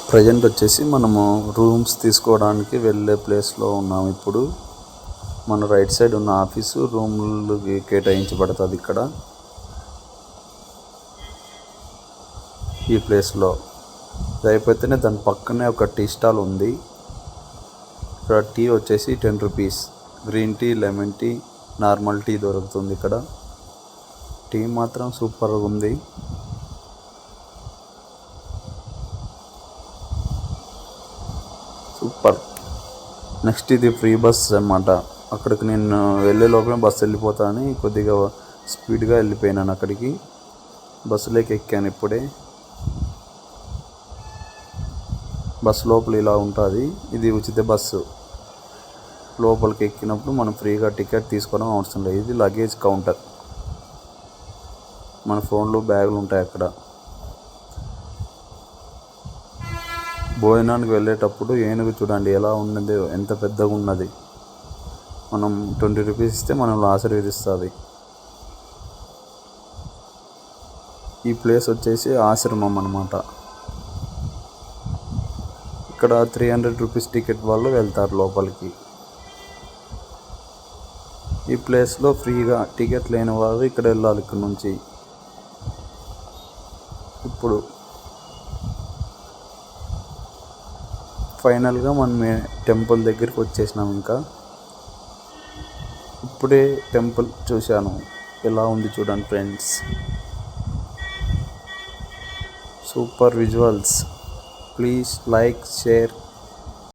Present వచ్చేసి మనము rooms తీసుకోవడానికి వెళ్ళే ప్లేస్లో ఉన్నాం. ఇప్పుడు మన రైట్ సైడ్ ఉన్న ఆఫీసు రూమ్లు కేటాయించబడుతుంది. ఇక్కడ ఈ ప్లేస్లో ఇది అయిపోతేనే దాని పక్కనే ఒక టీ స్టాల్ ఉంది. ఇక్కడ టీ వచ్చేసి 10 rupees, green tea, lemon tea, normal tea దొరుకుతుంది. ఇక్కడ టీ మాత్రం సూపర్గా ఉంది. సూపర్. నెక్స్ట్ ఇది ఫ్రీ బస్ అన్నమాట. అక్కడికి నేను వెళ్ళే లోపల బస్సు వెళ్ళిపోతా అని కొద్దిగా స్పీడ్గా వెళ్ళిపోయినాను. అక్కడికి బస్సులోకి ఎక్కాను. ఇప్పుడే బస్సు లోపల ఇలా ఉంటుంది. ఇది ఉచిత బస్సు. లోపలికి ఎక్కినప్పుడు మనం ఫ్రీగా టికెట్ తీసుకోవడం అవసరం లేదు. ఇది లగేజ్ కౌంటర్. మన ఫోన్లు, బ్యాగులు ఉంటాయి అక్కడ. భోజనానికి వెళ్ళేటప్పుడు ఏనుగు చూడండి ఎలా ఉన్నది, ఎంత పెద్దగా ఉన్నది. మనం 20 రూపీస్ ఇస్తే మనల్ని ఆశీర్వదిస్తుంది. ఈ ప్లేస్ వచ్చేసి ఆశ్రమం అన్నమాట. ఇక్కడ 300 రూపీస్ టికెట్ వాళ్ళు వెళ్తారు లోపలికి. ఈ ప్లేస్లో ఫ్రీగా టికెట్ లేని వారు ఇక్కడ వెళ్ళాలి. ఇక్కడ నుంచి ఇప్పుడు ఫైనల్గా మనం టెంపుల్ దగ్గరికి వచ్చేసినాం. ఇంకా ఇప్పుడే టెంపుల్ చూశాను. ఎలా ఉంది చూడండి friends. Super visuals. Please like, share,